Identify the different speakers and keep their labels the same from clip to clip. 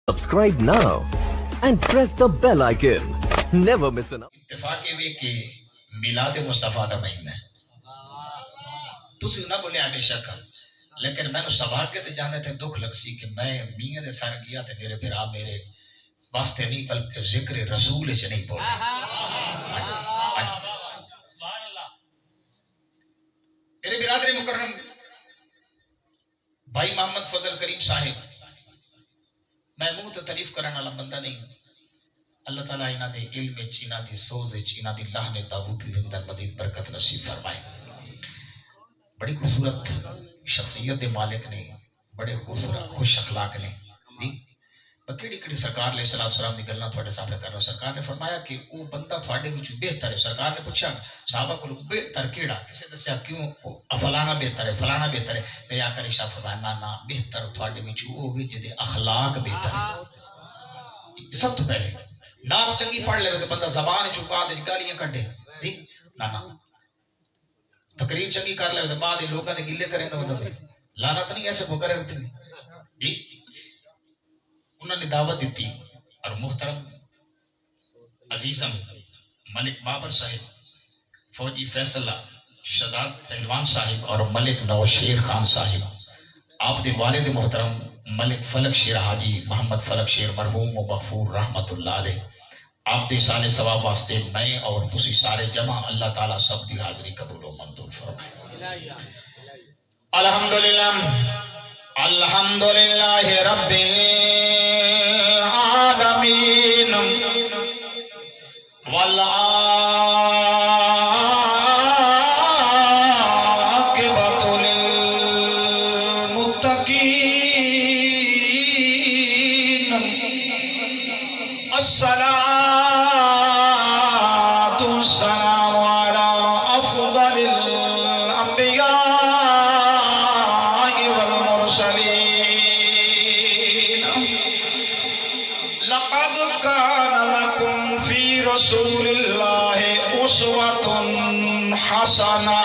Speaker 1: Subscribe now and press the bell icon. Never miss an
Speaker 2: اتفاق یہ کہ میلاد مصطفیٰ دا مہینہ ہے تسی نہ بولے بے شک لیکن میں نے سبا کے تے جانے تے دکھ لگ سی کہ میں میاں دے سر گیا تے میرے بھرا میرے واسطے نہیں بلکہ ذکر رسول وچ نہیں پڑھے میرے برادر مکرم بھائی محمد فضل کریم صاحب میں منہ تے تعریف کرنے والا بندہ نہیں اللہ تعالیٰ انہاں دے علم وچ انہاں دی سوز وچ انہاں دی لحن داؤد دی زندہ مزید برکت نصیب فرمائے بڑی خوبصورت شخصیت دے مالک نے بڑے خوبصورت خوش اخلاق نے جی کیڑی کیڑی سرکار علیہ السلام دی گلاں تواڈے سامنے کر رہا سرکار نے فرمایا کہ وہ بندہ تواڈے وچ بہتر ہے سرکار نے پوچھا صحابہ کو بہتر کیڑا کسے دسیا کیوں فلانا بہتر ہے فلانا بہتر ہے میرے آقا نے ارشاد فرمایا نا بہتر تواڈے وچ وہ وی جدے اخلاق بہتر ہے سب تو پہلے نعت چنگی پڑھ لے تو بندہ زبان چ بعد گالیاں کڈے جی نا تقریر چنگی کر لے تو بعد لوگاں دے گلے کرے تو مطلب لعنت نہیں ایسے کو کرے جی انہوں نے دعوت دیتی اور محترم عزیزم ملک بابر صاحب فوجی فیصلہ شہزاد پہلوان صاحب اور ملک نوشیر خان صاحب آپ دے والد محترم ملک فلک شیر حاجی محمد فلک شیر مرحوم و مغفور رحمت اللہ علیہ آپ دے سال ثواب واسطے میں اور تسی سارے جمع اللہ تعالیٰ سب دی حاضری قبول و منظور فرمائے الحمدللہ الحمدللہ رب العالمین والعاقبۃ للمتقین الصلاۃ والسلام علی افضل الانبیاء والمرسلین لقد كان لكم في رسول الله أسوة حسنة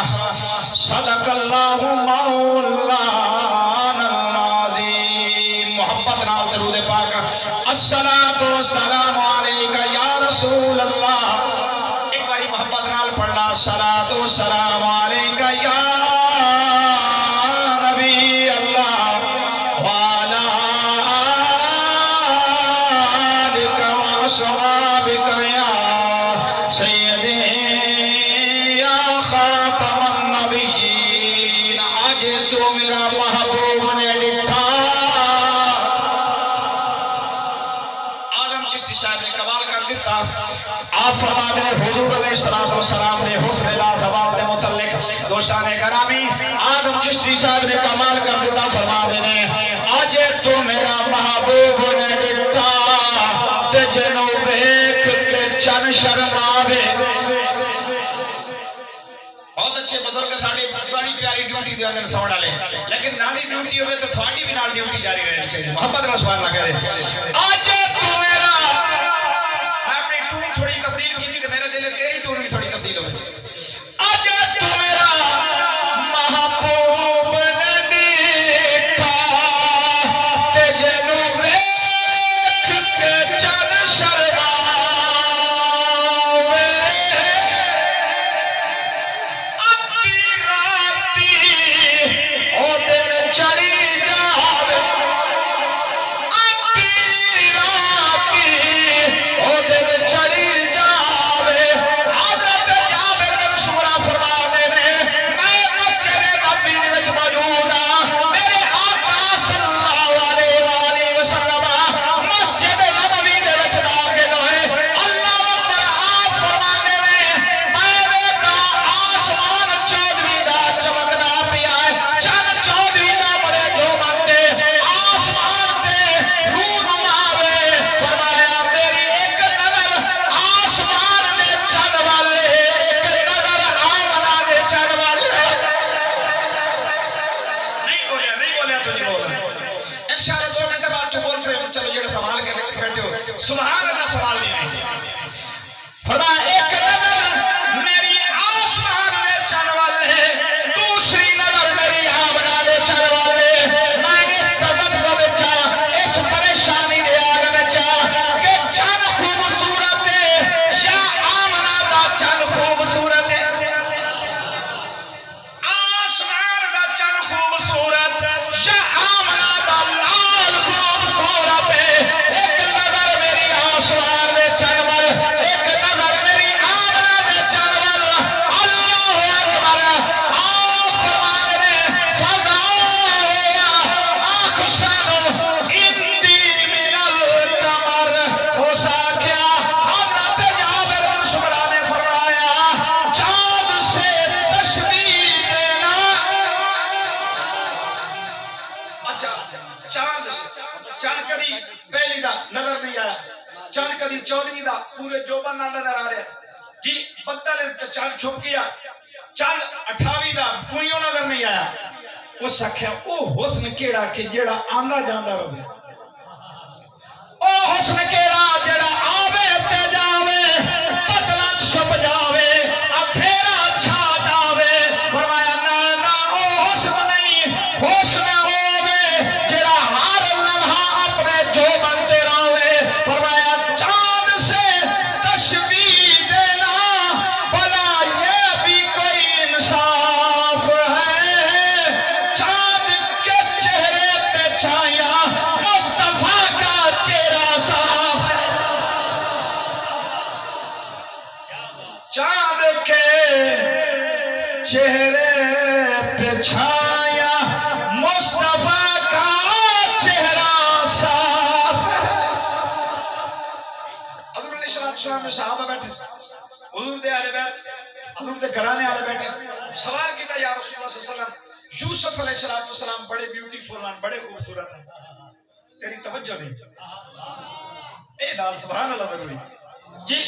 Speaker 2: صدق الله مولانا العظيم محبت نال درود پاک الصلاۃ والسلام عليك يا رسول الله ایک باری محبت نال پڑھنا الصلاۃ والسلام عليك يا نبی اللہ وعلى آلك وأصحابك يا سيدي يا خاتم النبيين آج تو میرا محبوب نے ڈٹھا آدم چشتی صاحب نے کمال کر دیتا آپ فرماتے ہیں حضور علیہ السلام نے حسن لاجواب کے متعلق دوستان گرامی آدم چشتی صاحب نے کمال کر دیتا فرماتے ہیں آج تو میرا محبوب نے ڈٹھا تے جنو ویکھ کے چن شرماوے بہت اچھے بزرگ ساڑی بڑی پیاری ڈیوٹی دے اندر سوڑ ڈالے لیکن نالی ڈیوٹی ہوئے تو تھوڑی بھی نال ڈیوٹی جاری رہنی چاہیے محبت رسول اللہ کہہ دے آج تو میرا میں اپنی ٹون تھوڑی تبدیل کی تھی تو میرے دل تیری ٹون بھی تھوڑی تبدیل ہوئی آج تو میرا محبوب نے دیکھا تے جنو ویکھ کے چن شرماوے اتی راتی او دن چڑھی جاوے اتی راتی او دن چڑھی جاوے حضرت جابر بن سمرہ فرماتے نے میں مسجد نبوی دے وچ موجود ہاں میرے آقا صلی اللہ علیہ وآلہ وسلم مسجد نبوی دے وچ داخل ہوئے اللہ اکبر آپ فرماتے نے میں ویکھا آسمان چودھویں دا چمکدا پیا ہے چن چودھویں دا بڑے دھومتے آسمان تے روح نماوے فرمایا میری ایک نظر آسمان دے چن والے ایک نظر آمنہ دے چن والے نہیں بولیا تو نہیں بولا انشاءاللہ 2 منٹ بعد تو بول سے چلو جڑا سوال کے بیٹھے ہو سبحان اللہ سوال نہیں فرمایا ایک نظر میری آسمان دے چن والے دوسری نظر میری آمنہ دے چن والے میں اس تذبذب وچ اس پریشانی دے پہلی دا نظر نہیں آیا چند کدی 14ویں دا پورے جوبن نہ نظر آ رہا جی بدل تے چند چھپ گیا چند 28ویں دا کوئیوں نظر نہیں آیا اس آخیا او حسن کیڑا کہ جیڑا آندا جاندا رہے او حسن کیڑا جیڑا آوے تے جاوے بدلا چھپ جاوے اپھیرا چھا جاوے فرمایا نا نا او حسن نہیں حسن ہووے جیڑا ہر لمحہ اپنے جو بنتے رہے فرمایا چاند سے تشبیہ دینا بلا یہ بھی کوئی انصاف ہے چاند کے چہرے پہ چھایا مصطفیٰ کا چہرہ صاف چاند کے چہرے پہ چھایا مصطفیٰ کا چہرہ صاف حضور علیہ السلام نے صحابہ بیٹھے حضور دے اہل بیت حضور دے گھرانے والے بیٹھے سوال کیتا یا رسول اللہ صلی اللہ علیہ وسلم یوسف علیہ السلام بڑے بیوٹیفل ہیں بڑے خوبصورت ہیں تیری توجہ نہیں اے نال سبحان اللہ ضروری جی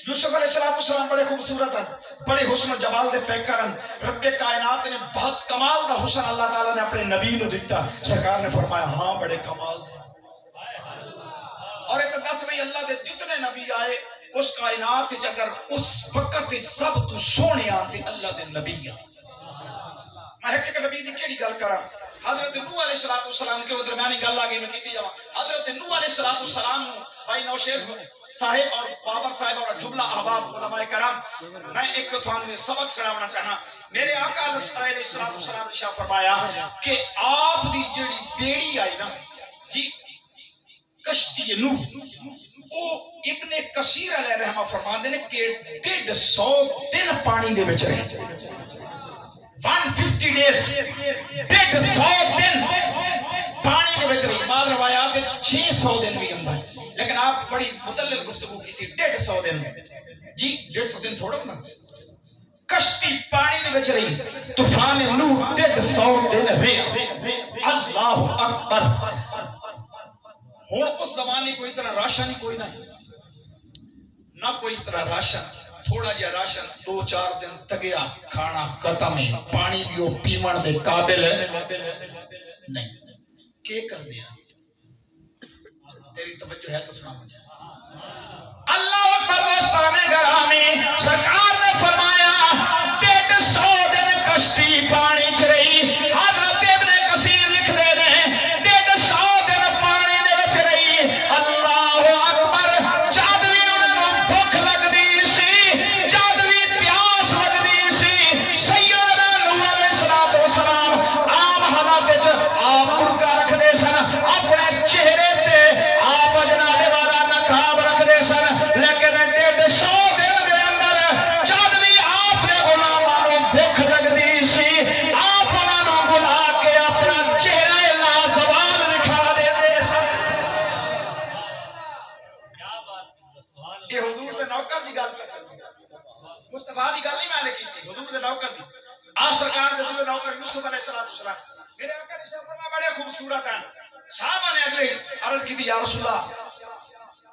Speaker 2: یوسف علیہ السلام بڑے خوبصورت ہیں بڑے حسن و جمال دے پیکر ہیں رب کائنات نے بہت کمال دا حسن اللہ تعالیٰ نے اپنے نبی نو دیتا سرکار نے فرمایا ہاں بڑے کمال دے اور ایک دس نہیں اللہ دے جتنے نبی آئے اس کائنات اگر اس وقت سب تو سونے آتے اللہ دے نبی میں ایک نبی دی کیڑی گل کراں حضرت نوح علیہ السلام کے درمیانی گل آگئی میں کیتی جاواں حضرت نوح علیہ السلام بھائی نوشیر صاحب اور بابر صاحب اور جملہ احباب علماء کرام میں ایک تھوان میں سبق سناونا چاہنا میرے آقا علیہ السلام نے شاہ فرمایا کہ آپ دی جڑی بیڑی آئی نا جی کشتی نوح وہ ابن کثیر علیہ رحمہ فرماندے نے کہ 150 دن پانی دے وچ رہے 150 days 150 دن پانی دے وچ رہی بعض روایات 600 دن بھی ہوندا ہے لیکن آپ بڑی مدلل گفتگو کی تھی 150 دن جی 150 دن تھوڑا ہونا کشتی پانی دے وچ رہی طوفان نوح 150 دن رہے اللہ اکبر ہوں اس زمانے کوئی طرح راشن ہی کوئی نہ کوئی طرح راشن تھوڑا جہا راشن 2-4 دن تگیا کھانا ختم ہے پانی بھی وہ پیمن دے قابل نہیں کیا کر دیا تیری توجہ ہے تو سنا مجھے اللہ اکبر دوستان گرامی سرکار نے فرمایا 150 دن کشتی پانی چ رہی حضرت ابن کثیر لکھ دے رہے 150 دن پانی دے وچ رہی اللہ اکبر جد بھی انہاں بھوک لگدی سی جد بھی پیاس لگدی سی سیدنا نوح علیہ السلام عام حالات وچ آپ مرغا رکھدے سن اپنے چہرے تے آپ جناب والا نقاب رکھدے سن لیکن 150 دن دے اندر جد بھی آپ نے غلاماں نوں بھوک لگدی سی آپ انہاں نوں بلا کے اپنا چہرہ لازوال دکھا دیندے سن یہ حضور دے نوکر دی گل مصطفیٰ دی گل نہیں میں نے کی تھی حضور دے نوکر دی آپ سرکار دے دوسرے نوکر یوسف علیہ السلام میرے آقا نے فرمایا بڑے خوبصورت ہیں صحابہ نے اگلے عرض کی تھی یا رسول اللہ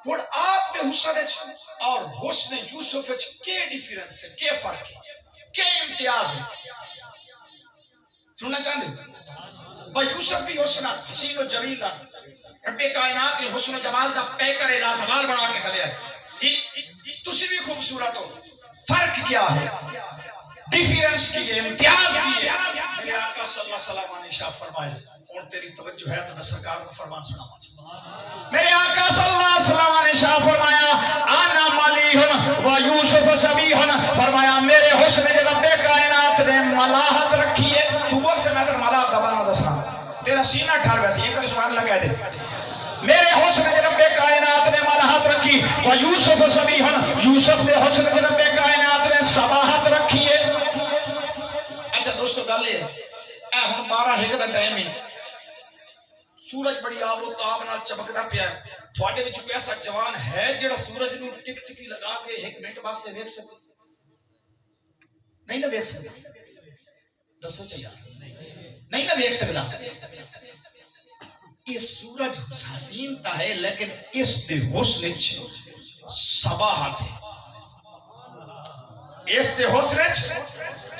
Speaker 2: ہن آپ دے حسن وچ اور حسن یوسف وچ کیا ڈیفرنس ہے کیا فرق ہے کیا امتیاز ہے سننا چاہتے بھائی یوسف بھی حسن حسین و جمیل رب کائنات نے حسن و جمال دا پیکر لازوال بنا کے کھلیا جی تسی بھی خوبصورت ہو فرق کیا ہے ڈیفرنس کی ہے امتیاز کی ہے میرے آقا صلی اللہ علیہ وسلم نے شاہ فرمایا اور تیری توجہ ہے تو میں سرکار کو فرمان سناواں میرے آقا صلی اللہ علیہ وسلم نے شاہ فرمایا انا ملیح و یوسف سبیح فرمایا میرے حسن نے رب کائنات نے ملاحت رکھی ہے تو بول سے میں تر ملاحت دبانا دسنا تیرا سینہ ٹھار ویسے یہ سبحان اللہ کہہ دے میرے حسن نے رب کائنات نے ملاحت رکھی و یوسف سبیح یوسف نے حسن نے رب کائنات نے سباحت رکھی ہے اچھا دوستو گل یہ اے ہن 12 دا ٹائم ہے سورج بڑی آب و تاب نال چمکدا پیا ہے تھوڑے وچ کوئی ایسا جوان ہے جڑا سورج نو ٹک ٹکی لگا کے 1 منٹ واسطے ویکھ سکے نہیں نہ ویکھ سکدا دسو چا یار نہیں نہ ویکھ سکدا یہ سورج حسین تا ہے لیکن اس دے حسن صباحت ہے، اس دے حسن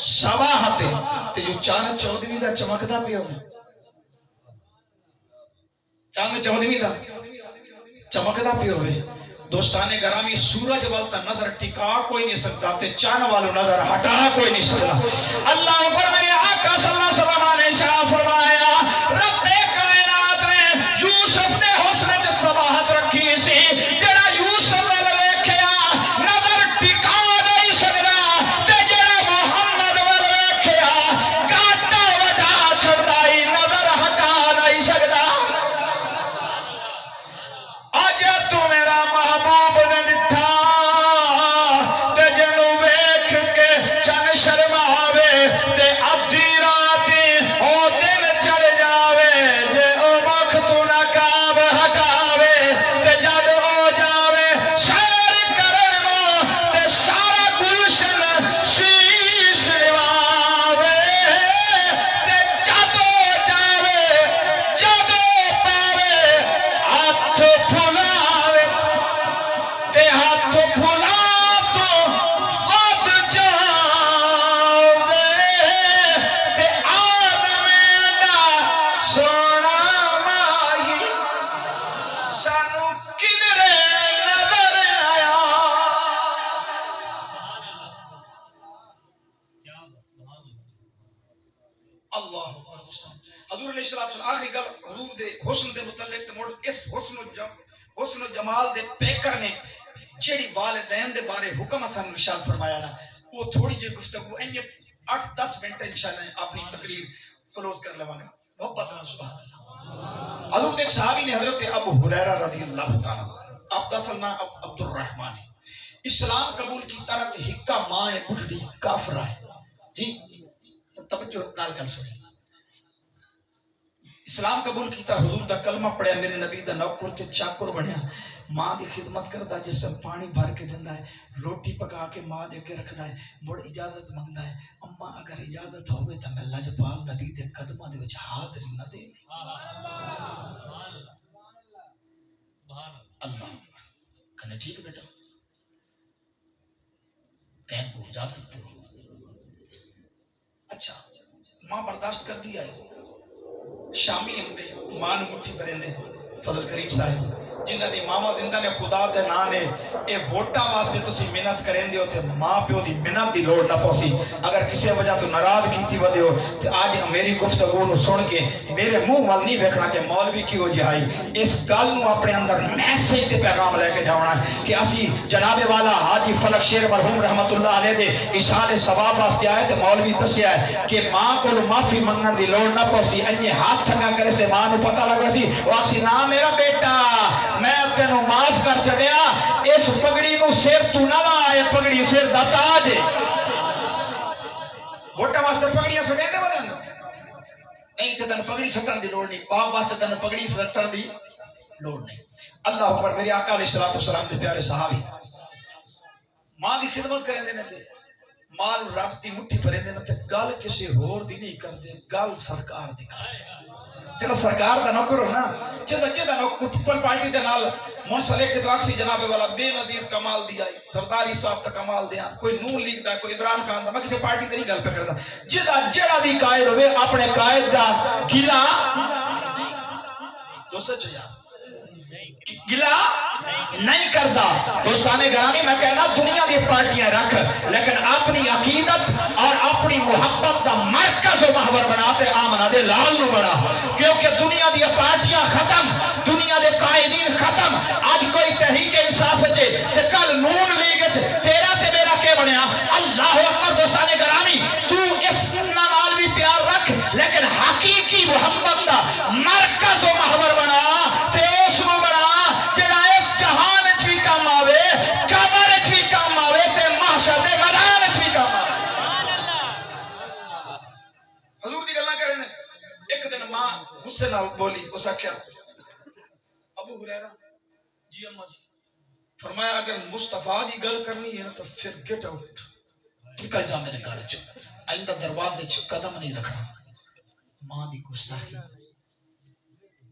Speaker 2: صباحت ہے۔ تے جو چاند چودھویں دا چمکدا پیو، چاند چودھویں دا چمکدا پیو ہے دوستانے گرامی، سورج والتا نظر ٹکا کوئی نہیں سکتا تے چاند والو نظر ہٹا کوئی نہیں سکتا۔ اللہ اوپر میرے آقا صلی اللہ علیہ وسلم نے شاہ فرمایا رب کائنات نے یوسف نے حسن چ صباحت رکھی سی، جڑا یوسف نے ویکھیا نظر ٹکا نہیں سکدا تے جڑا محمد ول ویکھیا کاٹا وٹا چھڑائی نظر ہٹا نہیں سکدا۔ اج تو میرا محبوب نے ڈٹھا تے جنوں ویکھ کے چن شرماوے تے ادھی رات او دن چڑھ جاوے، جے او مکھ تو نقاب ہٹاوے تے جد او جاوے سیر کرن تے سارا گلشن شیش نواوے تے جد او جاوے جد او پاوے ہاتھ پھلاوے تے ہاتھ پھلا تو ود جاوے تے آدم دا سونا مائی سانو کدرے نظر آیا۔ اللہ اکبر۔ حضور علیہ السلام آخری گل حضور دے حسن دے متعلق تے مڑ اس حسن و جمال دے پیکر نے جیڑی والدین دے بارے حکم اساں ارشاد فرمایا نا، وہ تھوڑی جی گفتگو 8-10 منٹ انشاءاللہ اپنی تقریر کلوز کر لواں گا۔ محبت نال سبحان اللہ۔ حضور دے ایک صحابی نے حضرت ابو ہریرہ رضی اللہ تعالی آپ دا سلمان عبد الرحمن ہے، اسلام قبول کیتا نا تے ہکا ماں ہے بڈھی کافرہ ہے جی، توجہ نال گل سنی، اسلام قبول کیتا، حضور دا کلمہ پڑھیا، میرے نبی دا نوکر تے چاکر بنیا، ماں دی خدمت کردا، جس میں پانی بھر کے دیندا ہے، روٹی پکا کے ماں دے کے رکھدا ہے، مڑ اجازت منگدا ہے، اما اگر اجازت ہوے تے میں لجپال نبی دے قدماں دے وچ حاضری نہ دے۔ اللہ کہنے ٹھیک بیٹا کہیں کو جا سکتے ہو۔ اچھا ماں برداشت کر دیا ہے، شامی ہمدے ماں نو مٹھی بھریندے فضل کریم صاحب جنہ دی ماما زندہ نے خدا دے نا نے اے ووٹاں واسطے تسی محنت کرین دیو تے ماں پیو دی محنت دی لوڑ نہ پوسی، اگر کسی وجہ تو ناراض کیتی ودیو تے آج میری گفتگو نو سن کے میرے منہ وال نہیں ویکھنا کہ مولوی کیوں جہائی، اس گل نو اپنے اندر میسج تے پیغام لے کے جاونا ہے کہ اسی جناب والا حاجی فلک شیر مرحوم رحمت اللہ علیہ دے اشارے ثواب واسطے آئے تے مولوی دسیا ہے کہ ماں کو معافی منگن دی لوڑ نہ پوسی، انہیں ہاتھ تھنگا کرے سے ماں نو پتہ لگا سی وہ آکسی نا میرا بیٹا میں تینوں معاف کر چڑیا، اس پگڑی نو سر تو نہ لا، یہ پگڑی سر دا تاج ہے۔ ووٹاں واسطے پگڑیاں سٹیں دے ودے نہیں تے تن پگڑی سٹن دی لوڑ نہیں، باپ واسطے تن پگڑی سٹن دی لوڑ نہیں۔ اللہ اکبر۔ میرے آقا علیہ السلام دے پیارے صحابی ماں دی خدمت کریں دے تے مال رب دی مٹھی بھرے دے تے گل کسی ہور دی نہیں کردے، گل سرکار دی کردے۔ جڑا سرکار دا نوکر ہو نا، جدا نوکر ٹپل پارٹی دے نال منسلک کے تو جناب والا بے نظیر کمال دیا ہے، سرداری صاحب تا کمال دیا، کوئی نون لیگ دا، کوئی عمران خان دا، میں کسی پارٹی تے نہیں گل پہ کردا، جڑا بھی قائد ہوئے اپنے قائد دا گلا جو سچ یاد گلا نہیں کرتا۔ دوستانے گرامی میں کہنا دنیا دی پارٹیاں رکھ لیکن اپنی عقیدت اور اپنی محبت دا مرکز و محور بناتے آمنہ دے لال نو بنا، کیونکہ دنیا دی پارٹیاں ختم، دنیا دے قائدین ختم، آج کوئی تحریک انصاف چے تے کل نون لیگ چے، تیرا تے میرا کے بنیا۔ اللہ اکبر۔ دوستانے گرامی تو اس نال بھی پیار رکھ لیکن حقیقی محبت دا مرکز و محور بنا تے اس نو بنا جڑا اس جہان وچ بھی کام آوے، قبر وچ بھی کام آوے تے محشر دے میدان وچ بھی کام آوے۔ حضور دی گلاں کرے نے، ایک دن ماں غصے نال بولی، اس آکھیا ابو ہریرہ جی اما جی، فرمایا اگر مصطفیٰ دی گل کرنی ہے تو پھر گیٹ آؤٹ، نکل جا میرے گھر وچ، آئندہ دروازے وچ قدم نہیں رکھنا۔ ماں دی گستاخی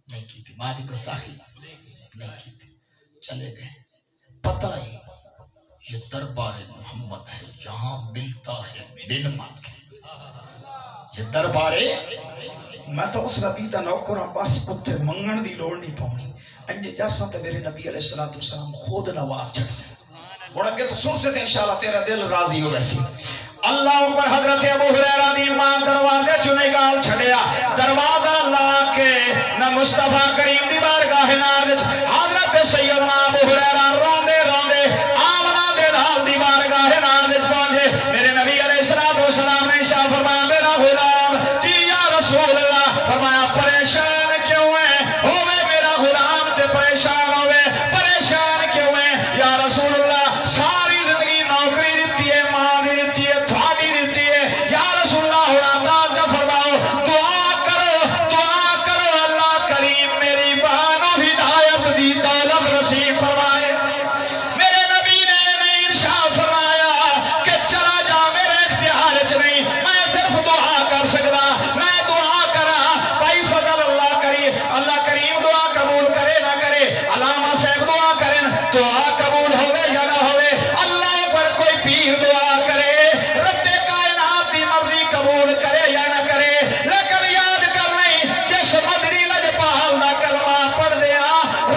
Speaker 2: نہیں کی تھی، ماں دی گستاخی نہیں کی تھی، چلے گئے. پتہ ہی یہ دربار محمد ہے، یہاں ملتا ہے بن مانگے. یہ دربارے میں تو اس نبی دا نوکر ہوں، بس کتے منگن دی لوڑ نہیں پاؤنی. انجے جیسا تے میرے نبی علیہ السلام خود نواز چڑھ سے. اور اگے تو سن سے انشاءاللہ تیرا دل راضی ہو ویسی. اللہ اوپر حضرت ابو ہریرہ دی ماں دروازے چوں نگال چھڑیا، دروازہ لا کے نہ مصطفیٰ کریم دی بارگاہ نال حضرت سیدنا ابو ہریرہ روندے روندے آمنہ دے نال دی بارگاہ نال پہنچے. میرے نبی علیہ السلام نے ارشاد فرمایا میرا غلام جی یا رسول اللہ، فرمایا پریشان کیوں ہے ہوے میرا غلام تے پریشان ہوے، پریشان کیوں ہے یا رسول اللہ؟ ساری زندگی نوکری دیتی ہے، ماں دی دیتی ہے، تھوڑی دیتی ہے یا رسول اللہ. ہن انداز فرماؤ، دعا کرو اللہ کریم میری بانو ہدایت دی دولت نصیب فرمائے. میرے نبی نے نہیں ارشاد فرمایا کہ چلا جا، میرے اختیار چ نہیں، میں صرف دعا کر سکتا، میں دعا کرا بھائی فضل اللہ کریم دعا قبول کرے نہ کرے، علامہ صاحب دعا کریں دعا قبول ہوئے یا نہ ہوئے، اللہ پر کوئی پیر دعا کرے رب کائنات کی مرضی قبول کرے یا نہ کرے، لیکن یاد کر نہیں جس مدری لجپال دا کلمہ پڑھ دیا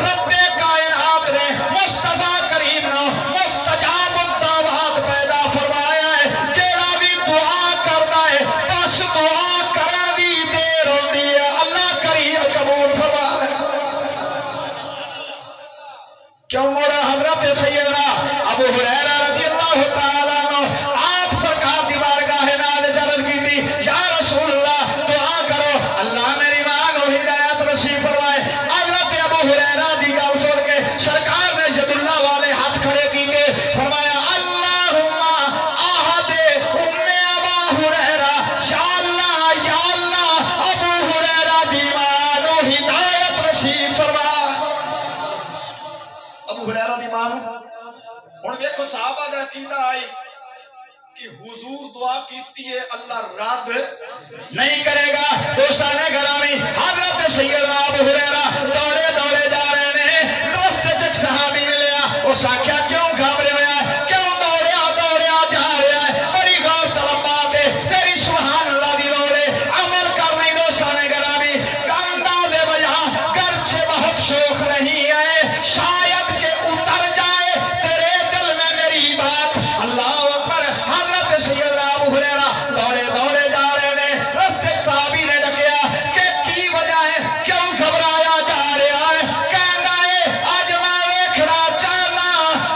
Speaker 2: رب کائنات نے مصطفیٰ کریم نو مستجاب الدعوات پیدا فرمایا ہے. جیڑا بھی دعا کرتا ہے بس دعا کرن دی دیر ہوندی ہے، اللہ کریم قبول فرمائے. کیوں مولا حضرت سیدنا ابو ہریرہ رضی اللہ تعالیٰ عنہ آپ سرکار دی بارگاہ نال عرض کی تھی یا رسول اللہ دعا کرو اللہ میری ماں کو ہدایت نصیب فرمائے. حضرت ابو ہریرہ دی گل سن کے سرکار نے ید اللہ والے ہاتھ کھڑے کیے، فرمایا اللہم آہد ام ابا ہریرہ، یا اللہ ابو ہریرہ دی ماں کو ہدایت نصیب فرما. ابو ہریرہ دی ماں ہن ویکھو صحابہ دا عقیدہ آئی کہ حضور دعا کیتی ہے اللہ رد نہیں کرے گا. دوستان گرامی حضرت سیدنا ابو ہریرہ دوڑے دوڑے جا رہے ہیں، دوست جک صحابی ملیا، اس آکھیا کیوں گھبرے ہویا ہے، کیوں دوڑیا جا رہا ہے، بڑی غور طلب بات ہے، تیری سبحان اللہ دی لوڑ ہے، عمل کرنے. دوستان گرامی انداز وجہ گرچہ بہت شوق نہیں ہے، شاید کہ اتر جائے تیرے دل میں میری بات. اللہ اکبر. حضرت سیدنا ابو ہریرہ دوڑے دوڑے جا رہے ہیں، رستے صحابی نے ڈکیا کہ کی وجہ ہے، کیوں گھبرایا جا رہا ہے؟ کہنا ہے اج میں ویکھنا چاہنا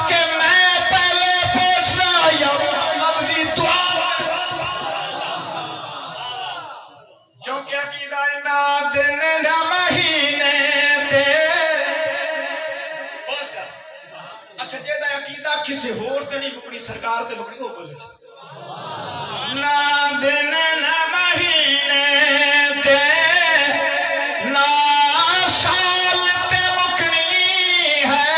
Speaker 2: کہ میں پہلے پہنچنا یا محمد دی دعا. کیونکہ عقیدہ نہ دن نہ مہینے تے. اچھا جے دا عقیدہ کسی ہور تے نہیں مکڑی سرکار تے مکڑی ہو بولے نہ دن نہ مہینے تے نہ سال تے مکڑی ہے.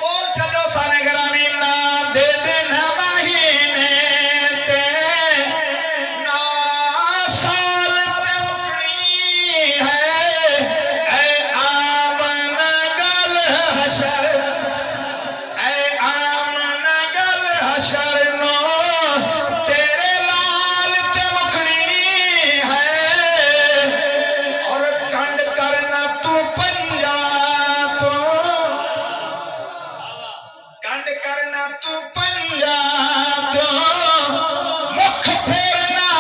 Speaker 2: بول چلو سانے گرامی نہ دن نہ مہینے تے نہ سال تے مکڑی ہے. اے آمن گل حشر، اے آمن گل حشر نو تیرے لال تے مکڑی ہے. اور کنڈ کرنا تو پنجا تو، کنڈ کرنا تو پنجا تو، مکھ پھیرنا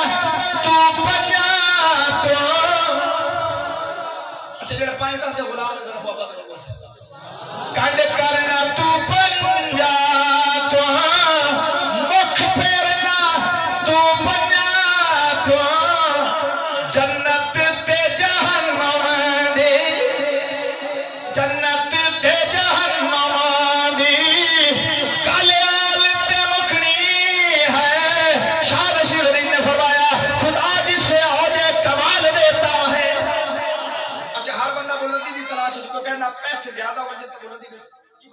Speaker 2: تو پنجا تو. اچھا جڑا پائیں تھا غلام نے ذرا بابا کرو کنڈ کرنا تو پنجا تو، مکھ پھیرنا تو پنجا تو. جنت تے جہنم دی، جنت تے جہنم دی کالیال تے مکڑی ہے. شاہ رشید الدین نے فرمایا خدا جسے عہدے کمال دیتا ہے. اچھا ہر بندہ بلندی دی تلاش ہے، کوئی کہنا پیسے زیادہ ہو جائے تو بلندی مل سی،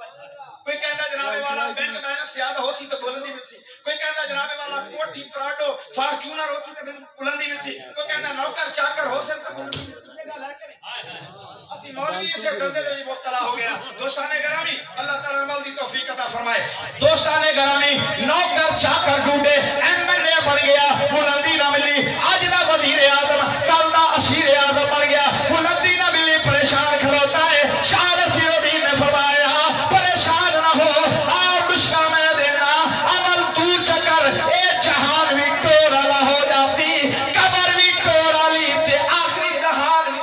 Speaker 2: کوئی کہنا جناب والا بینک بیلنس زیادہ ہو سی تو بلندی مل سی، کوئی کہنا جناب والا کوٹھی پراڈو فارچونر ہو سی تو بلندی مل سی، کوئی کہنا نوکر چاکر ہو سی تو بلندی مل سی.
Speaker 3: اسی مولوی سے ڈرتے ہوئے مبتلا ہو گیا. دوستان گرامی اللہ تعالیٰ عمل دی توفیق عطا فرمائے. دوستان گرامی نوکر چاکر ڈھونڈے ایم ایل اے بن گیا, بلندی نہ ملی. آج دا وزیر اعظم کل دا اسیر اعظم بن گیا, بلندی نہ ملی, پریشان کھلوتا ہے. شاہ نصیر الدین نے فرمایا پریشان نہ ہو, آؤ مشکل میں دینا عمل تو چکر, اے جہان بھی ٹور والا ہو جاتی, قبر بھی ٹور والی تے آخری جہان بھی.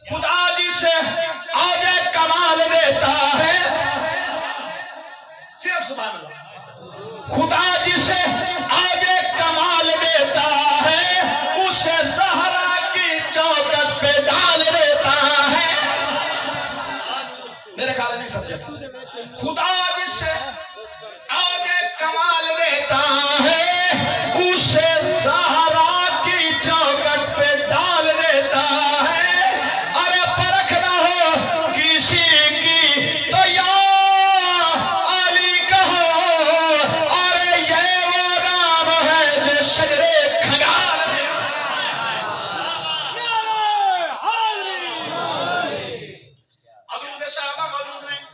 Speaker 3: خدا جی سے آگے کمال دیتا ہے, صرف سبحان اللہ. خدا جی سے آگے کمال دیتا ہے, اسے زہرا کی چوکٹ پہ ڈال دیتا ہے. میرے خیال ہے نہیں سمجھا. خدا جی سے آگے کمال دیتا ہے, اسے زہرا کی چوکٹ پہ ڈال دیتا ہے. ارے پرکھ نہ ہو کسی کی تو یا علی کہو, ارے یہ وہ نام ہے جو شجرے کھنگال میں. حضور صحابہ موجود نہیں,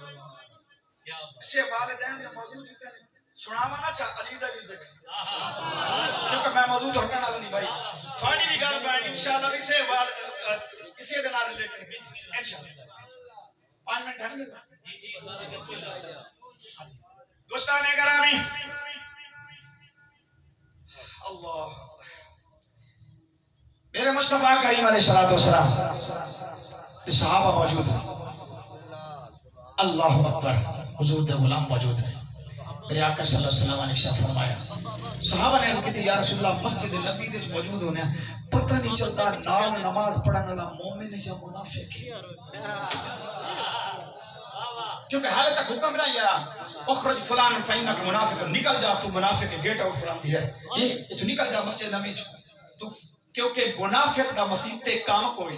Speaker 3: اس سے والدین نے موجود ہوتے ہیں. سناوا نہ چاہ علی دا بھی ذکر, کیونکہ میں موجود ہو کر نہیں بھائی تھوڑی بھی گل پائیں انشاءاللہ اسے دے نال ریلیٹڈ انشاءاللہ 5 منٹ ہیں. دوستان گرامی اللہ میرے مصطفیٰ کریم علیہ الصلوۃ والسلام صحابہ موجود ہیں. اللہ اکبر, حضور دے غلام موجود ہیں. میرے آقا صلی اللہ علیہ وسلم نے ارشاد فرمایا, صحابہ نے عرض کی یا رسول اللہ مسجد نبی دے موجود ہونے پتہ نہیں چلتا نال نماز پڑھنے والا مومن ہے یا منافق ہے, کیونکہ حال تک حکم نہیں آیا اخرج فلان فینک منافق, نکل جا تو منافق ہے, گیٹ آؤٹ فرام دی ہے, یہ تو نکل جا مسجد نبی تو, کیونکہ منافق دا مسیح تے کام کوئی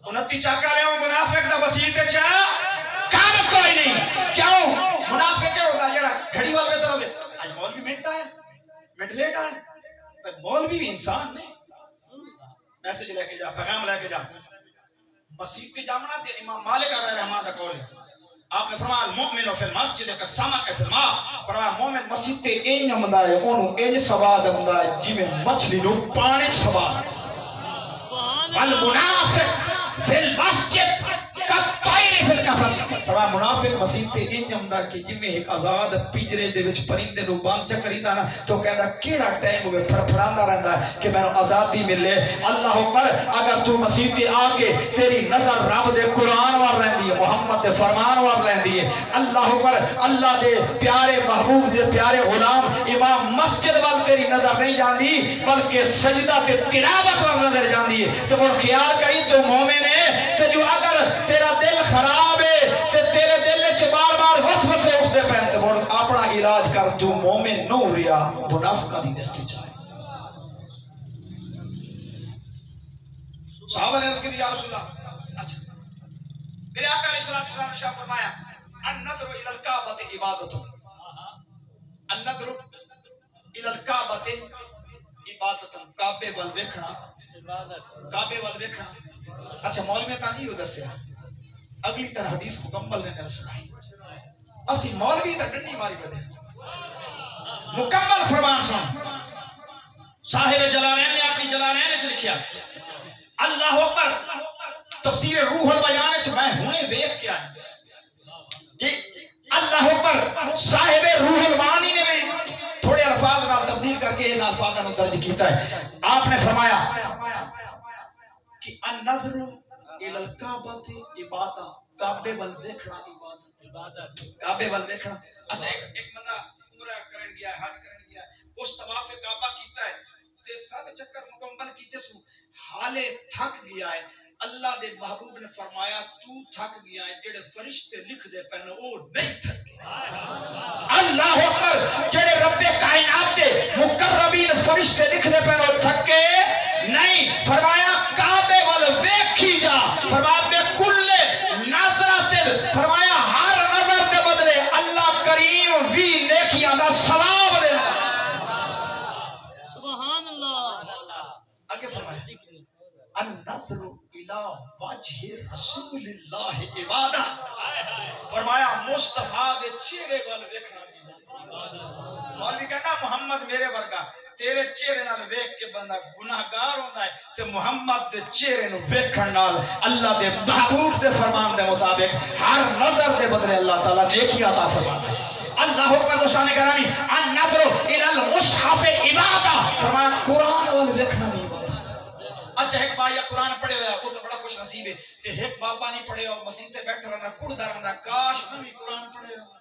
Speaker 3: 29 چاکا لے منافق دا مسیح تے چا کام کوئی نہیں. کیوں منافق کیا ہوتا ہے جڑا گھڑی وال بہتر ہوئے آج مولوی منٹا ہے منٹ لیٹ آئے, پر مولوی بھی انسان نہیں. میسج لے کے جا, پیغام لے کے جا. مسیح تے جامنا تے امام مالک علیہ رحمہ دا قول ہے. آپ نے فرمایا المؤمن فی المسجد کالسمک فی الماء, فرمایا مومن مسیح تے انج ہوندا ہے, اونوں انج سواد ہوندا ہے جویں مچھلی نوں پانی سواد. والمنافق فی المسجد کالطیر فی القفص, فرمایا منافق مسیح تے انج ہوندا ہے کہ جویں ایک آزاد پنجرے دے وچ پرندے نوں بند کریدا نا تو کہندا کیڑا ٹائم ہوے پھڑپھڑاندا رہندا ہے کہ مینوں آزادی ملے. اللہ اکبر, اگر تو مسیح تے آ کے تیری نظر رب دے قرآن وال رہندی ہے, محمد دے فرمان وال رہندی ہے, اللہ اکبر, اللہ دے پیارے محبوب دے پیارے غلام امام مسجد وال تیری نظر نہیں جاندی بلکہ سجدہ تے تلاوت وال نظر جاندی ہے, تو مڑ خیال کری تو مومن ہے. تو جو اگر تیرا دل خراب ہے تے تیرے دل وچ بار بار وسوسے اٹھدے پے تے مڑ اپنا علاج کر, تو مومن نو ریا منافقاں دی لسٹ وچ آئے. صحابہ نے عرض کی یا رسول اللہ, اچھا میرے آقا علیہ الصلوۃ والسلام نے فرمایا النظر الی الکعبۃ عبادت, النظر الی الکعبۃ عبادت, کعبے ول ویکھنا کعبے ول ویکھنا. اچھا مولوی تا نہیں دسیا, اگلی طرح حدیث مکمل نے سنائی. اسی مولوی تا ڈنڈی ماری بدے مکمل فرمان سن. صاحب جلالین نے اپنی جلالین وچ لکھیا اللہ اکبر, تفسیر روح البیان وچ میں ہونے ویکھ کے آیا کہ اللہ اکبر صاحب روح البانی نے بھی تھوڑے الفاظ نال تبدیل کر کے ان الفاظاں نو درج کیتا ہے. آپ نے فرمایا کہ النظر الی الکعبۃ عبادت, کعبے ول دیکھنا عبادت, کعبے ول دیکھنا. اچھا ایک بندہ عمرہ کرن گیا, حج کرن گیا, اس طواف کعبہ کیتا ہے تے 7 چکر مکمل کیتے سو, حالے تھک گیا ہے. اللہ دے محبوب نے فرمایا تو تھک گیا ہے, جڑے فرشتے لکھ دے پہنے وہ نہیں تھکے. اللہ اکبر, جڑے رب کائنات دے مقربین فرشتے لکھ دے پہنے وہ تھکے نہیں. فرمایا کعبے وال ویکھی جا, فرمایا بے کل نظرۃ, فرمایا ہر نظر دے بدلے اللہ کریم 20 نیکیاں دا ثواب دیندا. سبحان اللہ. آگے فرمایا وجہ رسول اللہ عبادت فرمایا مصطفیٰ دے چہرے وال ویکھنا مولوی کہنا محمد میرے ورگا تیرے چہرے نال ویکھ کے بندہ گناہگار ہوندا ہے تے محمد دے چہرے نو ویکھن نال اللہ دے محبوب دے فرمان دے مطابق ہر نظر دے بدلے اللہ تعالی نیکی عطا فرماتا ہے اللہ اکبر دوستان گرامی النظر الى المصحف عبادہ فرمایا قرآن وال ویکھنا بھی اچھا ایک بھائی قرآن پڑھے ہوا وہ تو بڑا خوش نصیب ہے تے ایک بابا نہیں پڑھے ہوا مسیح تے بیٹھا رہنا کڑدا رہندا کاش میں بھی قرآن پڑھے ہوا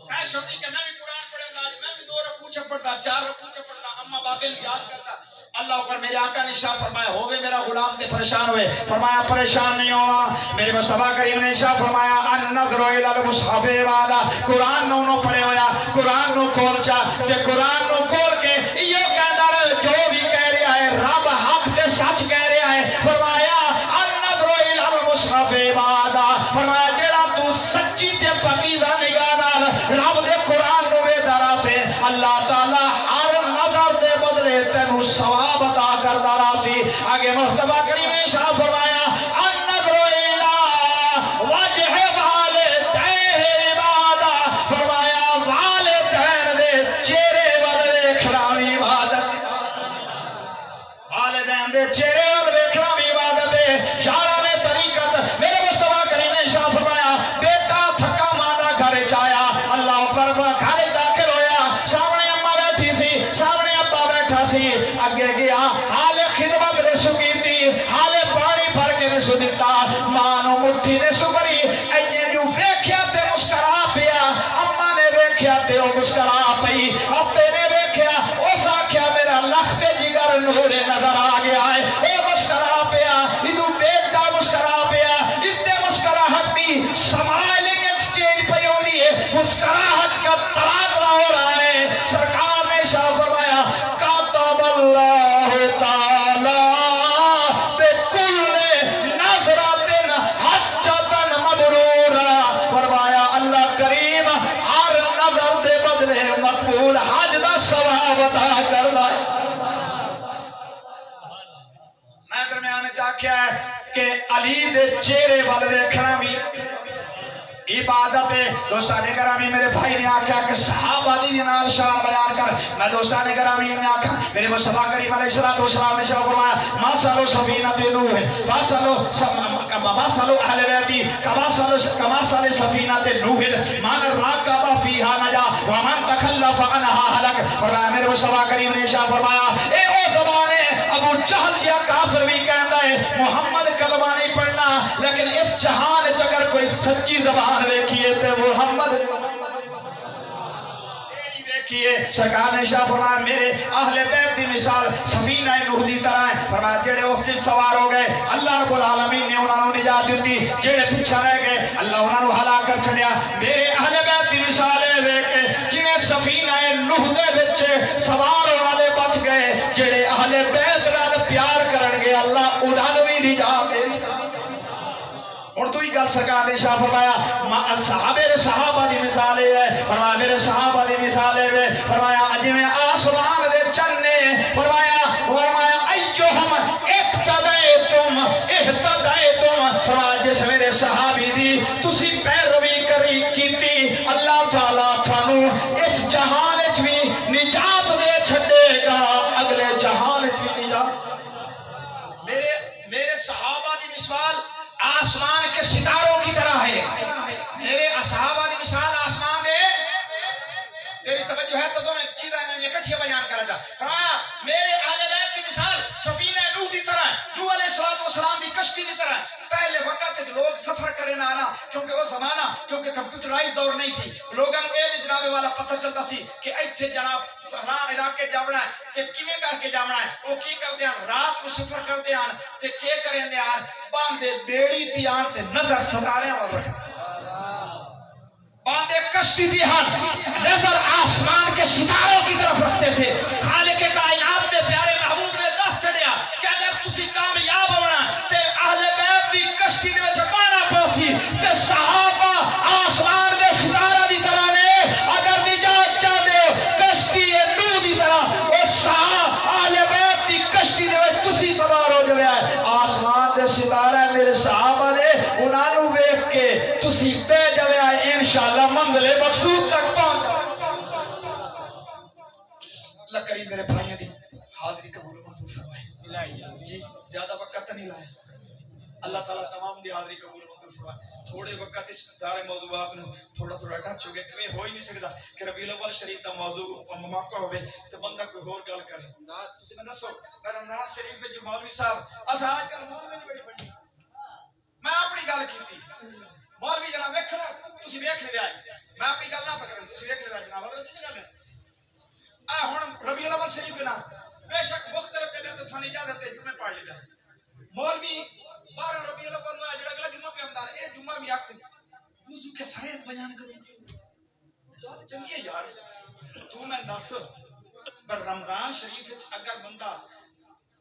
Speaker 3: کاش ہوتی کہ میں بھی قرآن پڑھے ہوا میں بھی 2 رکوع پڑھتا 4 رکوع پڑھتا اما بابے نے یاد کرتا اللہ اوپر میرے آقا نے ارشاد فرمایا ہوئے میرا غلام تے پریشان ہوئے فرمایا پریشان نہیں ہوا میرے مصطفیٰ کریم نے ارشاد فرمایا النظر الى المصحف عبادہ قرآن نو پڑھے ہویا قرآن نو کھول چا تے قرآن نو کھول کے یہ کہندا جو بھی کہہ رہا ہے رب حق تے سچ کہہ رہا ہے فرمایا النظر الى المصحف عبادہ فرمایا جڑا تو سچی تے پاکیزہ نگاہ نال رب دے قرآن نو ویکھدا رہا سے اللہ تعالی ہر نظر دے بدلے تینوں ثواب عطا کردا رہا سی آگے مصطفیٰ کریم نے ارشاد فرمایا النظر الى وجہ والدین عبادہ فرمایا والدین دے چہرے ول ویکھنا بھی عبادت والدین دے چہرے ول ویکھنا بھی عبادت ہے یاران طریقت میرے مصطفیٰ کریم نے ارشاد فرمایا بیٹا تھکا ماندا گھر چ آیا اللہ پر گھر داخل ہویا سامنے اما بیٹھی سی سامنے ابا بیٹھا سی اگے گیا حال خدمت نے سو کیتی حال پانی بھر کے نے سو دتا ماں نو مٹھی نے سو بھری اینے جو ویکھیا تے مسکرا پیا اما نے ویکھیا تے او مسکرا پئی ابے نے ویکھیا اس آکھیا میرا لخت جگر نور نظر آ گیا ہے اے مسکرا پیا ادو بیٹا مسکرا پیا اتنے مسکراہٹ دی سمائلنگ ایکسچینج پئی ہونی ہے مسکراہٹ کا تبادلہ ہو رہا ہے سرکار نے شاہ فرمایا کاتب اللہ تعالی بکل نظرات حجتا مبرورا فرمایا اللہ کریم ہر نظر دے بدلے مقبول حج دا ثواب عطا کردا ہے میں درمیان چ آکھیا ہے کہ علی دے چہرے ول ویکھنا بھی عبادت ہے دوستان گرامی میرے بھائی نے آکھا کہ صحابہ دی نال شان بیان کر میں دوستان گرامی نے آکھا میرے مصطفیٰ کریم علیہ الصلوۃ والسلام نے فرمایا ما صلو سفینہ نوح ما صلو اہل بیت کما صلو سفینہ نوح من راکب فیھا نجا ومن تخلف عنها ہلک فرمایا میرے مصطفیٰ کریم نے ارشاد فرمایا اے او زبان ہے ابو جہل جیا کافر بھی کہندا ہے محمد کلمہ نہیں پڑھنا لیکن اس جہان وچ اگر کوئی سچی زبان دیکھیے تے محمد دیکھیے سرکار نے ارشاد فرمایا میرے اہل بیت دی مثال سفینہ نوح دی طرح ہے فرمایا جڑے اس وچ سوار ہو گئے اللہ رب العالمین نے انہاں نوں نجات دتی جڑے پیچھے رہ گئے اللہ انہاں نوں ہلاک کر چھڈیا میرے اہل بیت دی مثال ہے ویکھ کے جویں سفینہ نوح دے وچ سوار ہونے والے بچ گئے جڑے اہل بیت نال پیار کرن گے اللہ انہاں نوں بھی نجات دے اور تو ہی گل سرکار نے شاہ فرمایا صحابہ دی مثال ہے فرمایا میرے صحابہ دی مثال ہے فرمایا جویں آسمان دے چنے فرمایا ایہم اقتدیتم فرمایا جس میرے صحابی دی تسی پیروی کری کیتی اللہ تعالیٰ تھانوں اس جہان وچ بھی نجات دے چھڈے گا اگلے جہان وچ بھی نجات میرے صحابہ دی مثال آسمان کے ستاروں کی طرح ہے میرے صحابہ دی مثال آسمان دے تیری توجہ ہے تو میں چیزیں اکٹھی بیان کرا جا فرمایا میرے اہل بیت کی مثال سفینہ نوح دی طرح نوح علیہ السلام دی کشتی دی طرح پہلے وقت لوگ سفر کرے نہ آنا کیونکہ وہ زمانہ کیونکہ کمپیوٹرائز دور نہیں سی لوگوں کو یہ جناب والا پتہ چلتا سی کہ ایتھے جناب فلاں علاقے جاونا ہے کہ کیویں کر کے جاونا ہے وہ کی کردے ہیں رات کو سفر کردے ہیں تے کی کریندے ہیں باندے بیڑی تے آن تے نظر ستارے اور رکھ باندے کشتی دی ہاتھ نظر آسمان کے ستاروں کی طرف رکھتے تھے خالق کائنات کے پیارے محبوب نے دس چڑھیا کہ اگر تسی کامیاب ہونا تے اہل بیت دی کشتی دے وچ پانا پوسی تے صحابہ آسمان دے ستارہ دی طرح نے اگر نجات چاہتے ہو کشتی نوح دی طرح او اہل بیت دی کشتی دے وچ تسی سوار ہو جائے آسمان دے دے ستارے میرے صحابہ دے انہاں نو ویکھ کے تسی بے جویا انشاءاللہ منزل مقصود تک پہنچ جاؤ۔ اللہ کریم میرے بھائیوں دی حاضری قبول منظور فرمائے۔ جی زیادہ وقت نہیں لایا، اللہ تعالیٰ تمام دی حاضری قبول منظور فرمائے۔ تھوڑے وقت سارے موضوعات نو تھوڑا تھوڑا ٹچ ہو گیا، کہ ہو ہی نہیں سکتا کہ ربیع الاول شریف دا موضوع موقع ہوئے تو بندہ کوئی اور گل کرے۔ تسی میں دسو رمضان شریف جو مولوی صاحب اسا آج کل مسلم نہیں بڑی بڑی میں اپنی گل کیتی مولوی جناب ویکھنا تسی ویکھ لے آئے میں اپنی گل نہ پکڑوں تسی ویکھ لے جناب حضرت دی گل ہے ہن ربیع الاول شریف نا بے شک مختلف جگہ تو تھانی اجازت ہے جمعے پڑھ لیا مولوی 12 ربیع الاول میں جڑا اگلا جمعہ پہ آندا ہے اے جمعہ بھی اکثر وضو کے فرائض بیان کروں بات چنگی ہے یار تو میں دس پر رمضان شریف اگر بندہ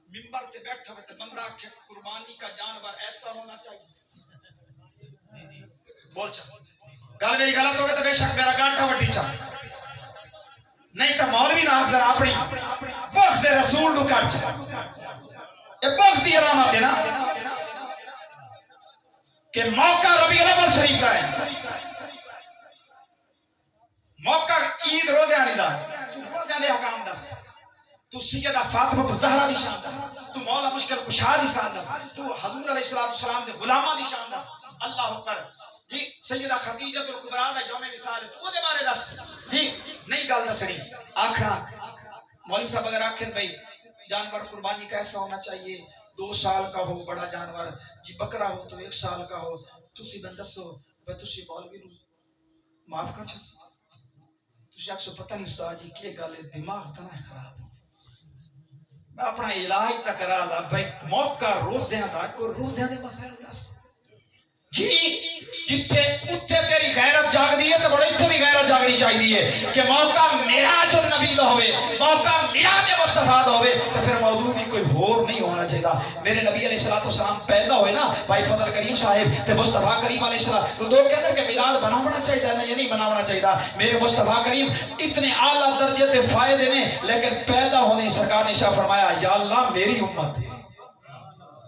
Speaker 3: منبر تے بیٹھا ہوئے تو بندہ کہ قربانی کا جانور ایسا ہونا چاہیے بول چا گل میری غلط ہوگی تو بے شک میرا گانٹا وڈی چا نہیں تو مولوی نہ ذرا اپنی بغض رسول نو کٹ یہ بغض دی علامت ہے نا کہ موقع ربیع الاول شریف کا ہے موقع عید روزے آنے دا تو روزے دے حکام دس تو سیدہ فاطمہ زہرا دی شان دس تو مولا مشکل کشا دی شان دس تو حضور علیہ السلام دے غلاماں دی شان دس اللہ اکبر جی سیدہ خدیجہ الکبریٰ دا یوم وصال ہے تو دے بارے دس جی نہیں گل دسنی آکھنا مولوی صاحب اگر آکھیں بھائی جانور قربانی کیسا ہونا چاہیے 2 سال کا ہو بڑا جانور جی بکرا ہو تو 1 سال کا ہو تسی بن دسو بھائی تسی مولوی نو معاف کر چھو تسی اکثر پتہ نہیں استاد جی کی گل ہے دماغ تنا خراب میں اپنا علاج تک کرا لا بھائی موقع روزیاں دا کوئی روزیاں دے مسائل دس جی جتھے اتھے تیری غیرت جاگ دی ہے تو بڑے اتھے بھی غیرت جاگنی چاہیے کہ موقع معراج النبی دا ہوئے موقع معراج مصطفیٰ دا ہوئے تو پھر موضوع بھی کوئی اور نہیں ہونا چاہیے میرے نبی علیہ السلام پیدا ہوئے نا بھائی فضل کریم صاحب تے مصطفیٰ کریم علیہ السلام تو لوگ کہتے ہیں کہ میلاد بناونا چاہیے نا یہ نہیں بناونا چاہیے میرے مصطفیٰ کریم اتنے اعلیٰ درجے تے فائدے نے لیکن پیدا ہونے سرکار نے شاہ فرمایا یا اللہ میری امت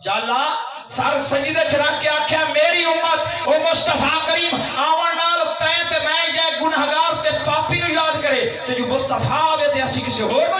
Speaker 3: یا اللہ سر سجدے چرا کے آکھیا میری امت او مصطفیٰ کریم آون نال تیں تے میں یہ گنہگار تے پاپی نو یاد کرے تے جو مصطفیٰ آوے تے اسی کسی ہور نو